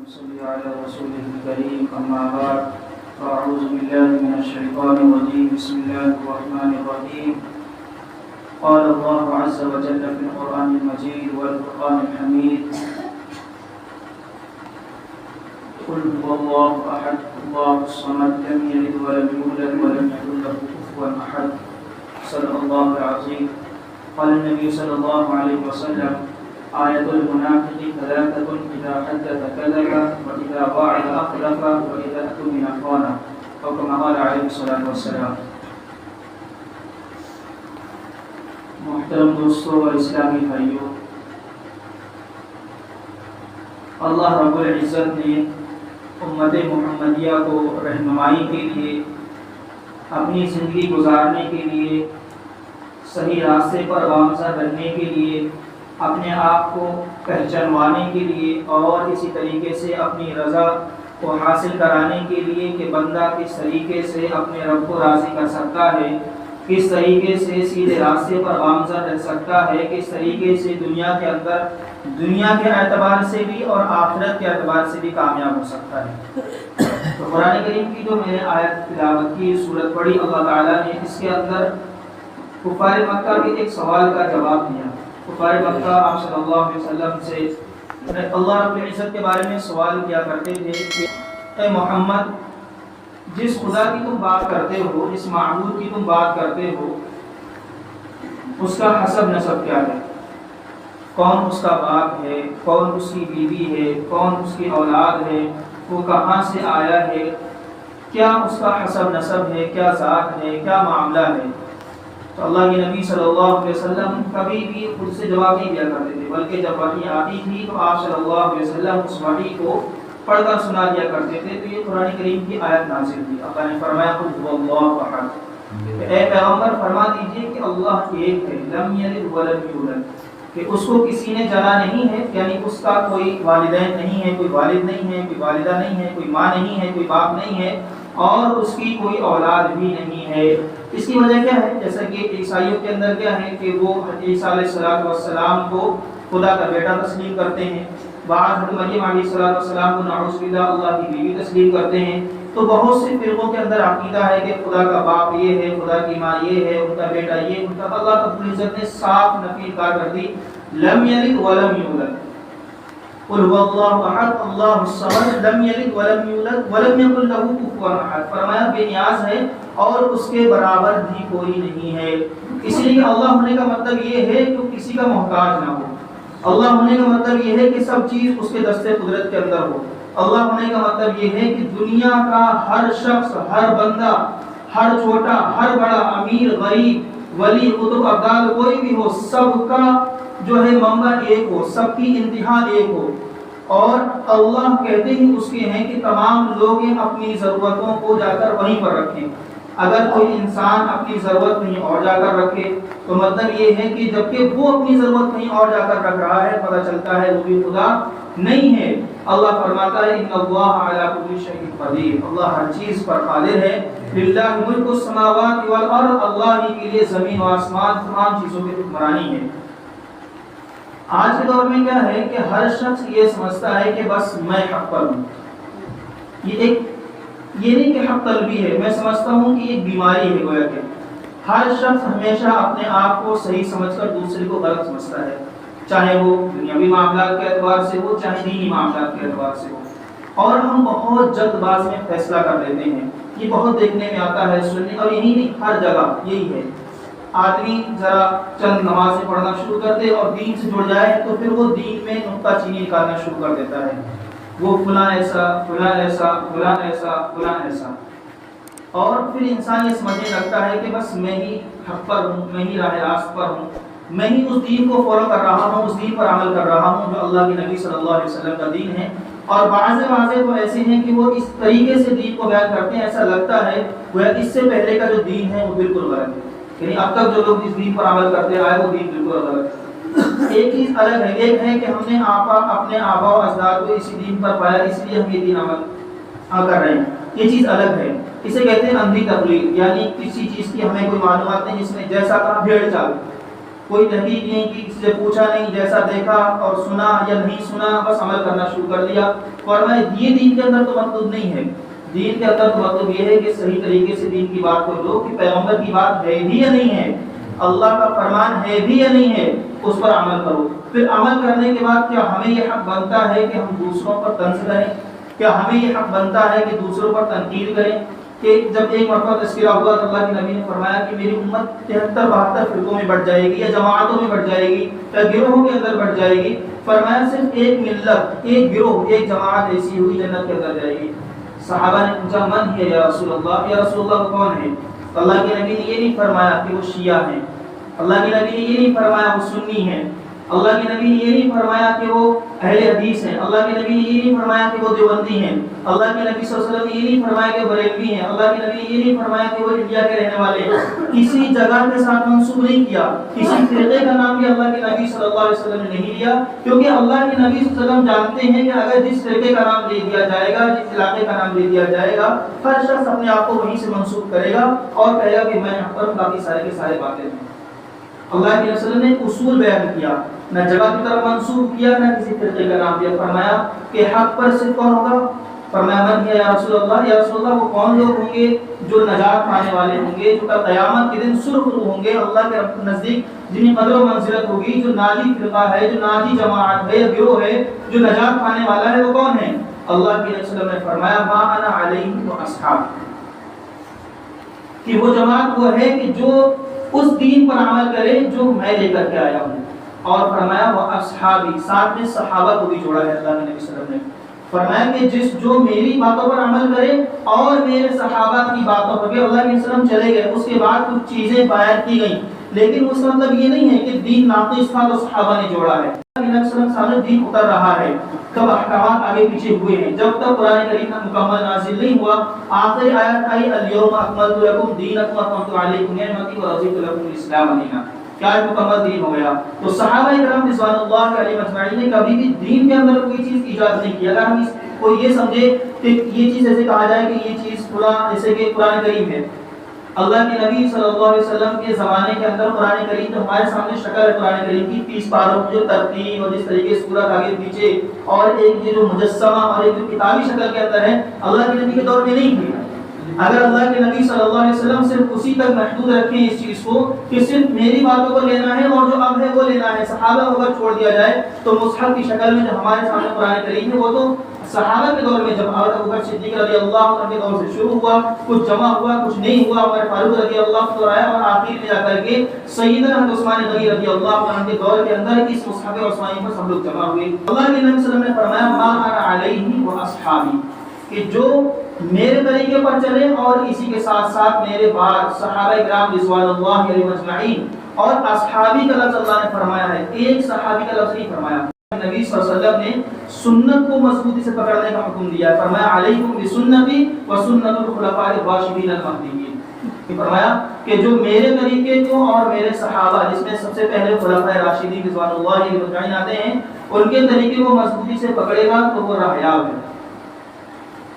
صل على رسوله الكريم أما بعد فأعوذ بالله من الشيطان الرجيم بسم الله الرحمن الرحيم قال الله عز وجل في القرآن المجيد والفرقان الحميد قل هو الله أحد الله الصمد لم يلد ولم يولد ولم يكن له كفوا أحد صدق الله العظيم قال النبي صلى الله عليه وسلم آية المنافق ثلاثة إذا حدث كذب وإذا وعد أخلف وإذا اؤتمن خان أو كما قال عليه الصلاة والسلام. محترم دوستوں اور اسلامی بھائیوں، اللہ رب العزت نے امت محمدیہ کو رہنمائی کے لیے، اپنی زندگی گزارنے کے لیے، صحیح راستے پر گامزن رہنے کے لیے، اپنے آپ کو پہچانوانے کے لیے اور اسی طریقے سے اپنی رضا کو حاصل کرانے کے لیے کہ بندہ کس طریقے سے اپنے رب کو راضی کر سکتا ہے، کس طریقے سے سیدھے راستے پر گامزن رہ سکتا ہے، کس طریقے سے دنیا کے اندر دنیا کے اعتبار سے بھی اور آخرت کے اعتبار سے بھی کامیاب ہو سکتا ہے. تو قرآن کریم کی جو میں نے آیت تلاوت کی، سورت پڑھی، اللہ تعالیٰ نے اس کے اندر کفار مکہ کے ایک سوال کا جواب دیا. کفار مکہ آپ صلی اللہ علیہ وسلم سے اللہ رب العزت کے بارے میں سوال کیا کرتے تھے کہ اے محمد، جس خدا کی تم بات کرتے ہو، جس معبود کی تم بات کرتے ہو، اس کا حسب نسب کیا ہے؟ کون اس کا باپ ہے، کون اس کی بیوی ہے، کون اس کی اولاد ہے، وہ کہاں سے آیا ہے، کیا اس کا حسب نسب ہے، کیا ذات ہے، کیا معاملہ ہے؟ تو اللہ کے نبی صلی اللہ علیہ وسلم کبھی بھی خود سے جواب نہیں دیا کرتے تھے، بلکہ جب وحی آتی تھی تو آپ صلی اللہ علیہ وسلم اس وحی کو پڑھ کر سنا دیا کرتے تھے. تو یہ قرآن کریم کی آیت نازل ہوئی. اللہ نے فرمایا قل هو اللہ احد، اے پیغمبر فرما دیجئے کہ اللہ ایک ہے، لم یلد ولم یولد، کہ اس کو کسی نے جنا نہیں ہے، یعنی اس کا کوئی والدین نہیں ہے، کوئی والد نہیں ہے، کوئی والدہ نہیں ہے، کوئی ماں نہیں ہے، کوئی باپ نہیں ہے، اور اس کی کوئی اولاد بھی نہیں ہے. اس کی وجہ کیا ہے؟ جیسا کہ عیسائیوں کے اندر کیا ہے کہ وہ عیسیٰ علیہ السلام کو خدا کا بیٹا تسلیم کرتے ہیں، بعض حضرت مریم علیہ السلام کو نعوذ باللہ اللہ کی بیوی تسلیم کرتے ہیں. تو بہت سے فرقوں کے اندر عقیدہ ہے کہ خدا کا باپ یہ ہے، خدا کی ماں یہ ہے، ان کا بیٹا یہ، ان کا. اللہ رب العزت نے صاف نفی کر دی، لم یلد ولم یولد، قل هو اللہ احد اللہ الصمد لم یلد ولم یولد ولم یکن له کفوا احد. فرمایا بے نیاز ہے اور اس کے برابر بھی کوئی نہیں ہے. اس لیے اللہ ہونے کا مطلب یہ ہے کہ کسی کا محتاج نہ ہو. اللہ ہونے کا مطلب یہ ہے کہ سب چیز اس کے دست قدرت کے اندر ہو. اللہ ہونے کا مطلب یہ ہے کہ دنیا کا ہر شخص، ہر بندہ، ہر چھوٹا، ہر بڑا، امیر، غریب، ولی، قطب، ابدال، کوئی بھی ہو، سب کا جو ہے منبع ایک ہو، سب کی انتہا ایک ہو. اور اللہ کہتے ہی اس کے ہیں کہ تمام لوگ اپنی ضرورتوں کو جا کر وہیں پر رکھیں. اگر کوئی انسان اپنی ضرورت کہیں اور جا کر رکھے تو مطلب یہ ہے کہ جبکہ وہ اپنی ضرورت کہیں اور جا کر رکھ رہا ہے، پتہ چلتا ہے وہ بھی خدا نہیں ہے. اللہ فرماتا ہے ان اللہ علی کل شیء قدیر، اللہ ہر چیز پر قادر ہے. للہ ملک السماوات والارض، اللہ ہی کے لیے زمین و آسمان تمام چیزوں کی حکمرانی ہے. آج کے دور میں کیا ہے کہ ہر شخص یہ سمجھتا ہے کہ بس میں حق پر ہوں. یہ نہیں کہ حق طلبی ہے، میں سمجھتا ہوں کہ ایک بیماری ہے. گویا کہ ہر شخص ہمیشہ اپنے آپ کو صحیح سمجھ کر دوسرے کو غلط سمجھتا ہے، چاہے وہ دنیاوی معاملات کے اعتبار سے ہو، چاہے دینی معاملات کے اعتبار سے ہو. اور ہم بہت جلد باز میں فیصلہ کر لیتے ہیں. یہ بہت دیکھنے میں آتا ہے، سننے، اور یہی نہیں ہر جگہ یہی ہے. آدمی ذرا چند نمازیں پڑھنا شروع کر دے اور دین سے جڑ جائے تو پھر وہ دین میں نقطہ چینی نکالنا شروع کر دیتا ہے. وہ فلاں ایسا، فلاں ایسا، فلاں ایسا، فلاں ایسا. اور پھر انسان یہ سمجھنے لگتا ہے کہ بس میں ہی حق پر ہوں، میں ہی راہ راست پر ہوں، میں ہی اس دین کو فالو کر رہا ہوں، اس دین پر عمل کر رہا ہوں جو اللہ کے نبی صلی اللہ علیہ وسلم کا دین ہے. اور بعض تو ایسے ہیں کہ وہ اس طریقے سے دین کو بیان کرتے ہیں، ایسا لگتا ہے وہ اس سے پہلے کا جو دین ہے وہ بالکل غلط ہے. یعنی اب تک جو لوگ اس دین پر عمل کرتے آئے وہ دین بالکل غلط ہے. ایک چیز الگ ہے، ایک ہے کہ ہم نے اپنے آبا و اجداد کو اسی دین پر پایا، اس لیے ہم یہ دین عمل کر رہے ہیں. یہ چیز الگ ہے. اسے کہتے ہیں اندھی تقلید، یعنی کسی چیز کی ہمیں کوئی معلومات نہیں، جس نے جیسا کہا بھیڑ چال. کوئی تحقیق نہیں کی، کسی سے پوچھا نہیں، جیسا دیکھا اور سنا یا نہیں سنا بس عمل کرنا شروع کر دیا۔ فرمایا یہ دین کے اندر تو مطلوب نہیں ہے، دین کے اندر تو مطلب یہ ہے کہ صحیح طریقے سے دین کی بات کو لو، کہ پیغمبر کی بات ہے بھی یا نہیں ہے، اللہ کا فرمان ہے بھی یا نہیں ہے، اس پر عمل کرو۔ پھر عمل کرنے کے بعد کیا ہمیں یہ حق بنتا ہے کہ ہم دوسروں پر طنز کریں؟ کیا ہمیں یہ حق بنتا ہے کہ دوسروں پر تنقید کریں؟ کہ جب ایک مرتبہ تذکرہ ہوا تو اللہ کے نبی نے فرمایا کہ میری امت 73-72 فرقوں میں بٹ جائے گی، یا جماعتوں میں بٹ جائے گی، یا گروہوں کے اندر بٹ جائے گی۔ فرمایا صرف ایک ملت، ایک گروہ، ایک جماعت ایسی ہوئی جنت کے اندر جائے گی۔ صحابہ نے پوچھا من ہے یا رسول اللہ، یا رسول اللہ وہ کون ہے؟ تو اللہ کے نبی نے یہ نہیں فرمایا کہ وہ شیعہ ہیں، اللہ کے نبی نے یہ نہیں فرمایا وہ سنی ہیں، اللہ کے نبی نے یہ نہیں فرمایا کہ وہ اہل حدیث ہیں، اللہ کے نبی نے یہ نہیں فرمایا کہ وہ دیوبندی ہیں، اللہ کے نبی صلی اللہ علیہ وسلم نے یہ نہیں فرمایا کہ بریلوی ہیں، اللہ کے نبی نے یہ نہیں فرمایا کہ وہ انڈیا کے رہنے والے ہیں۔ کسی جگہ کے ساتھ منسوب نہیں کیا، کسی فرقے کا نام بھی اللہ کے نبی صلی اللہ علیہ وسلم نے نہیں لیا، کیونکہ اللہ کے نبی صلی اللہ علیہ وسلم جانتے ہیں کہ اگر جس فرقے کا نام لے دیا جائے گا، جس علاقے کا نام لے دیا جائے گا، ہر شخص اپنے آپ کو وہیں سے منسوب کرے گا اور کہے گا کہ میں یہاں پر باقی سارے کے سارے باتیں ہیں۔ اللہ کے رسول نے اصول بیان کیا، نہ جگہ کی طرف منسوب کیا، نہ کسی فرقے کا نام دیا۔ فرمایا کہ حق پر صرف کون ہوگا؟ فرمایا من ہے یا رسول اللہ، یا رسول اللہ وہ کون لوگ ہوں گے جو نجات پانے والے ہوں گے، جو قیامت کے دن سرخ رو ہوں گے اللہ کے نزدیک، جنہیں قدر و منزلت ہوگی، جو ناجی فرقہ ہے، جو ناجی جماعت ہے یا گروہ ہے، جو نجات پانے والا ہے، وہ کون ہے؟ اللہ کے رسول نے فرمایا ما انا علیہ و اصحاب، کہ وہ جماعت وہ ہے کہ جو اس دین پر عمل کرے جو میں لے کر کے آیا ہوں۔ اور فرمایا وہ اصحابی، ساتھ میں صحابہ کو بھی جوڑا ہے اللہ کے نبی صلی اللہ علیہ وسلم نے۔ فرمایا کہ جو میری باتوں پر عمل کرے اور میرے صحابہ کی باتوں پر، اللہ کے وسلم چلے گئے، اس کے بعد کچھ چیزیں بیان کی گئیں، لیکن اس کا مطلب یہ نہیں ہے کہ دین ناقص تھا تو صحابہ نے جوڑا ہے۔ اللہ کے نبی صلی اللہ علیہ وسلم سامنے دین اتر رہا ہے، کب احکامات آگے پیچھے ہوئے ہیں، جب تک قرآن کریم کا مکمل نازل نہیں ہوا، آخری آیت آئی الیوم اکملت لکم دینکم واتممت علیکم نعمتی ورضیت لکم الاسلام دینا، کیا مکمل دین ہو گیا۔ تو صحابہ کرام رضوان اللہ علیہم اجمعین نے کبھی بھی دین کے اندر کوئی چیز ایجاد نہیں کی۔ اگر ہم کوئی یہ سمجھے کہ یہ چیز ایسے کہا جائے کہ یہ چیز فلاں، جیسے کہ قرآن کریم ہے، اللہ کے نبی صلی اللہ علیہ وسلم کے زمانے کے اندر قرآن کریم جو ہمارے سامنے شکل ہے قرآن کریم کی 30 پاروں کی جو ترتیب اور جس طریقے سے سورت آگے پیچھے اور ایک یہ جو مجسمہ اور ایک جو کتابی شکل کے اندر ہے، اللہ کے نبی کے دور میں نہیں تھی۔ اگر اللہ کے نبی صلی اللہ علیہ وسلم صرف اسی تک محدود رکھیں اس چیز کو کہ صرف میری باتوں کو لینا ہے اور جو اب ہے وہ لینا ہے، صحابہ کو اگر چھوڑ دیا جائے تو مصحف کی شکل میں جو ہمارے سامنے قرآن کریم ہے وہ تو صحابہ کے دور میں، جب حضرت ابوبکر صدیق رضی اللہ عنہ کے دور سے شروع ہوا، کچھ جمع ہوا، کچھ نہیں ہوا، عمر فاروق رضی اللہ عنہ آیا اور آخر میں جا کر کے سیدنا عثمان غنی رضی اللہ عنہ کے دور کے اندر اس مصحف عثمانی پر سب لوگ جمع ہوئے۔ اللہ کے نبی صلی اللہ علیہ وسلم نے فرمایا ما انا علیہ و اصحابی، کہ جو میرے طریقے پر چلے اور اسی کے ساتھ ساتھ میرے بعد صحابہ کرام رضوان اللہ علیہم اجمعین، اور اصحابی کا لفظ اللہ نے فرمایا ہے، ایک صحابی کا لفظ نہیں فرمایا۔ نبی صلی اللہ علیہ وسلم نے سنت کو مضبوطی سے پکڑنے کا حکم دیا ہے، فرمایا علیکم بسنتی وسنت الخلفاء الراشدین المہدیین، فرمایا کہ جو میرے طریقے کو اور میرے صحابہ، جس میں سب سے پہلے خلفاء راشدین رضوان اللہ علیہم اجمعین آتے ہیں، ان کے طریقے کو مضبوطی سے پکڑے گا تو وہ راہیاب ہے۔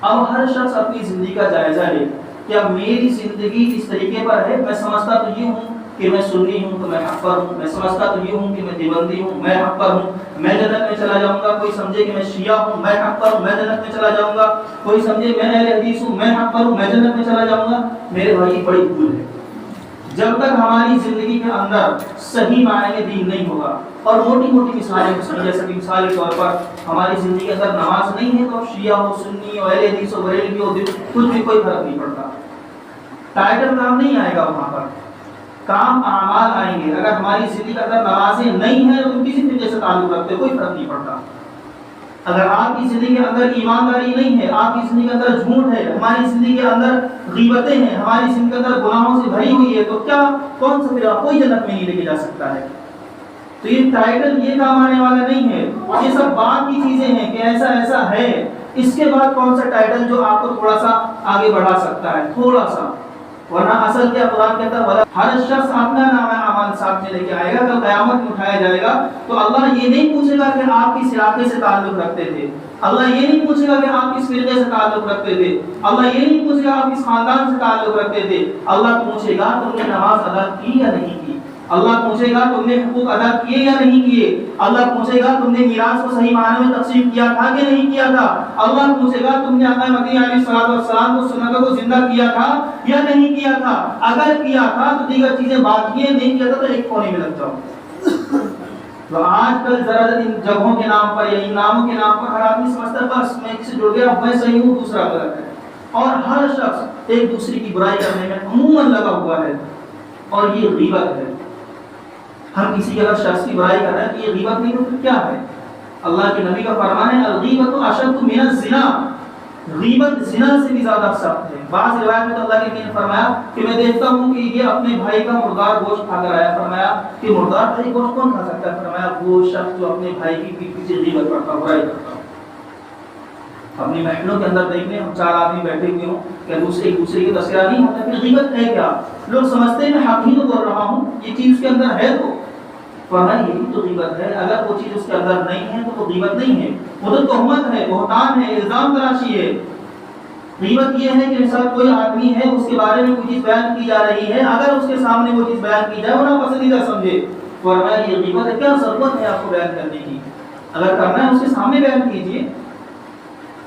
اب ہر شخص اپنی زندگی کا جائزہ لے کہ اب میری زندگی اس طریقے پر ہے، میں سمجھتا تو یہ ہوں کہ میں سنی ہوں تو میں حق پر ہوں، میں سمجھتا تو یہ ہوں کہ میں دیوبندی ہوں، میں حق پر ہوں، میں جنت میں چلا جاؤں گا، کوئی سمجھے کہ میں شیعہ ہوں، میں حق پر ہوں، میں جنت میں چلا جاؤں گا، کوئی سمجھے میں اہل حدیث ہوں، میں حق پر ہوں، میں جنت میں چلا جاؤں گا۔ میرے بھائی بڑی بھول ہے، جب تک ہماری زندگی کے اندر صحیح معنی میں دین نہیں ہوگا، اور موٹی موٹی مثالیں جیسے کہ مثال کے طور پر ہماری زندگی کے اندر نماز نہیں ہے تو شیعہ ہو، سنی ہو، اہل حدیث ہو، بریلوی ہو، کچھ بھی کوئی فرق نہیں پڑتا، ٹائٹل کام نہیں آئے گا وہاں پر، کام اعمال آئیں گے۔ اگر ہماری زندگی کے اندر نمازیں نہیں ہیں تو کسی فرقے سے تعلق رکھتے کوئی فرق نہیں پڑتا۔ اگر آپ کی زندگی کے اندر ایمانداری نہیں ہے، آپ کی زندگی کے اندر جھوٹ ہے، ہماری زندگی کے اندر غیبتیں ہیں، ہماری زندگی کے اندر گناہوں سے بھری ہوئی ہے، تو کیا کون سا فرقہ کوئی جنت میں نہیں لے کے جا سکتا ہے۔ تو یہ ٹائٹل یہ کام آنے والا نہیں ہے، یہ سب بات کی چیزیں ہیں کہ ایسا ایسا ہے، اس کے بعد کون سا ٹائٹل جو آپ کو تھوڑا سا آگے بڑھا سکتا ہے، تھوڑا سا، ورنہ اصل کیا قرآن کہتا ہے ہر شخص اپنا نام اعمال ساتھ میں لے کے آئے گا، کل قیامت میں اٹھایا جائے گا تو اللہ یہ نہیں پوچھے گا کہ آپ کس علاقے سے تعلق رکھتے تھے، اللہ یہ نہیں پوچھے گا کہ آپ کس فرقے سے تعلق رکھتے تھے، اللہ یہ نہیں پوچھے گا آپ کس خاندان سے تعلق رکھتے تھے، اللہ پوچھے گا تم نے نماز ادا کی یا نہیں کی، اللہ پوچھے گا تم نے حقوق ادا کیے یا نہیں کیے، اللہ پوچھے گا تم نے میراث کو صحیح معنی میں تقسیم کیا تھا کہ نہیں کیا تھا، اللہ پوچھے گا تم نے آقا مدنی علیہ الصلوۃ والسلام کو سنتوں کو زندہ کیا تھا یا نہیں کیا تھا، اگر کیا تھا تو دیگر چیزیں باقی ہیں، نہیں کیا تھا تو ایک کونے میں لگ جاؤ۔ تو آج کل ذرا ان جگہوں کے نام پر یا ان ناموں کے نام پر ہر آدمی سمجھتا ہے بس میں کسی جڑ گیا، میں صحیح ہوں دوسرا غلط ہے، اور ہر شخص ایک دوسرے کی برائی کرنے میں عموماً لگا ہوا ہے، اور یہ غیبت ہے۔ ہم کسی کے اگر شخص کی برائی کر رہے ہیں تو یہ غیبت نہیں تو پھر کیا ہے؟ اللہ کے نبی کا فرمان ہے الغیبت اشد من الزنا، غیبت زنا سے بھی زیادہ سخت ہے۔ بعض روایت میں تو اللہ کے نبی نے فرمایا کہ میں دیکھتا ہوں کہ یہ اپنے بھائی کا مردار گوشت کھا کر آیا، فرمایا کہ مردار بھائی گوشت کون کھا سکتا ہے؟ فرمایا وہ شخص جو اپنے بھائی کی پیٹھ پیچھے غیبت کرتا، برائی کرتا۔ اپنی محفلوں کے اندر دیکھنے ہم 4 آدمی بیٹھے ہوئے ہوں کہ دوسرے ایک دوسرے کی تذکرہ نہیں ہوتا، پھر غیبت ہے کیا؟ لوگ سمجھتے ہیں میں حق ہی تو بول رہا ہوں، یہ چیز اس کے اندر ہے تو فرمایا یہی تو غیبت ہے، اگر وہ چیز اس کے اندر نہیں ہے تو وہ غیبت نہیں ہے، وہ تو تہمت ہے، بہتان ہے، الزام تراشی ہے۔ غیبت یہ ہے کہ مثال کوئی آدمی ہے اس کے بارے میں کوئی چیز بیان کی جا رہی ہے، اگر اس کے سامنے وہ چیز بیان کی جائے وہ ناپسندیدہ سمجھے، فرمایا یہ غیبت ہے۔ کیا ضرورت ہے آپ کو بیان کرنے کی؟ اگر کرنا ہے اس کے سامنے بیان کیجیے۔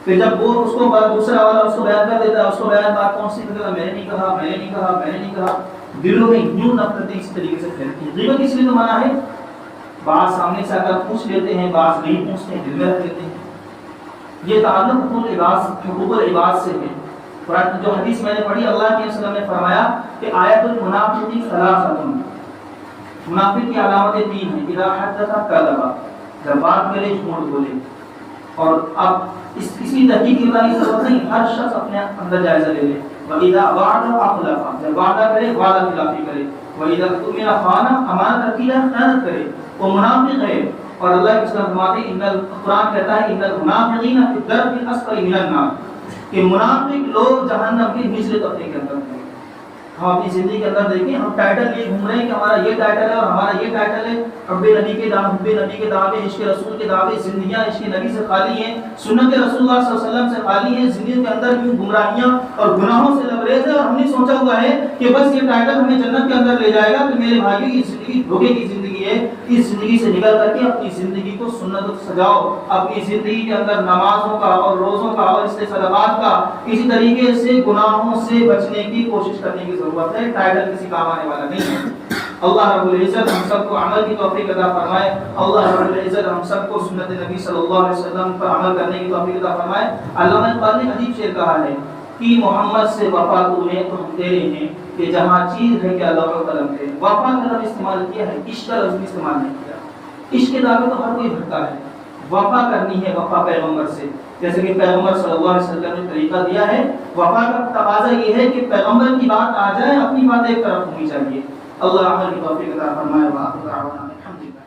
پھر جب وہ اس کو دوسرا والا اس کو بیان کر دیتا ہے، اس کو بیان بات کون سی کرتا ہے؟ میں نے نہیں کہا، میں نے نہیں کہا، میں نے نہیں کہا، دلوں میں یوں نفرتیں اس طریقے سے پھیلتی ہیں۔ غیبت اس لیے تو منع ہے، بعض سامنے سے اگر پوچھ لیتے ہیں، بعض نہیں پوچھتے ہیں، دل میں رکھ لیتے ہیں۔ یہ تعلق حقوق العباد سے ہے۔ قرآن جو حدیث میں نے پڑھی، اللہ کے رسول نے فرمایا کہ آیت المنافق ثلاثۃ، منافق کی علامتیں 3 ہیں، اذا حدث کذب، جب بات کرے جھوٹ بولے۔ اور اب اس کی تحقیق کی ضرورت نہیں، ہر شخص اپنے اندر جائزہ لے لے۔ وَإِذَا وَعَدَ أَخْلَفَ، جب وعدہ کرے وعدہ خلافی کرے۔ وَإِذَا اؤْتُمِنَ خَانَ، امانت رکھی جائے خیانت کرے، وہ منافق ہے۔ اور اللہ کے رسول فرماتے ہیں، قرآن کہتا ہے ان المنافقین فی الدرک الاسفل من النار، کہ منافق لوگ جہنم کے نچلے طبقے کے اندر ہیں۔ ہم اپنی زندگی کے اندر دیکھیں، ہم ٹائٹل یہ گھوم رہے ہیں کہ ہمارا یہ ٹائٹل ہے اور ہمارا یہ ٹائٹل ہے، حب نبی کے دعوے، عشق رسول کے دعوے، زندگیاں عشق نبی سے خالی ہیں، سنت رسول اللہ صلی اللہ علیہ وسلم سے خالی ہیں، زندگی کے اندر یوں گمراہیاں اور گناہوں سے لبریز ہے، اور ہم نے سوچا ہوا ہے کہ بس یہ ٹائٹل ہمیں جنت کے اندر لے جائے گا۔ کہ میرے بھائیوں یہ زندگی دھوکے کی زندگی ہے، اس زندگی سے نکل کر کے اپنی زندگی کو سنت سجاؤ، اپنی زندگی کے اندر نمازوں کا اور روزوں کا اور صدقات کا اسی طریقے سے گناہوں سے بچنے کی کوشش کرنے کی ضرورت ہے۔ ٹائٹل کسی کام آنے والا نہیں ہے۔ اللہ رب العزت ہم سب کو عمل کی توفیق عطا فرمائے، اللہ رب العزت ہم سب کو سنت نبی صلی اللہ علیہ وسلم پر عمل کرنے کی توفیق عطا فرمائے۔ علامہ اقبال نے عجیب شعر کہا ہے کہ محمد سے وفا تو ہے تو ہم تیرے ہیں، کہ جہاں چیز ہے کہ اللہ و قلم ہے۔ وفا کا لفظ استعمال کیا ہے، عشق کا لفظ استعمال نہیں کیا۔ عشق کے دعوے تو ہر کوئی بھرتا ہے، وفا کرنی ہے وفا پیغمبر سے، جیسے کہ پیغمبر صلی اللہ علیہ وسلم نے طریقہ دیا ہے۔ وفا کا تقاضا یہ ہے کہ پیغمبر کی بات آ جائے، اپنی بات ایک طرف ہونی چاہیے۔ اللہ عمل کی توفیق عطا فرمائے۔ وآخر دعوانا الحمدللہ۔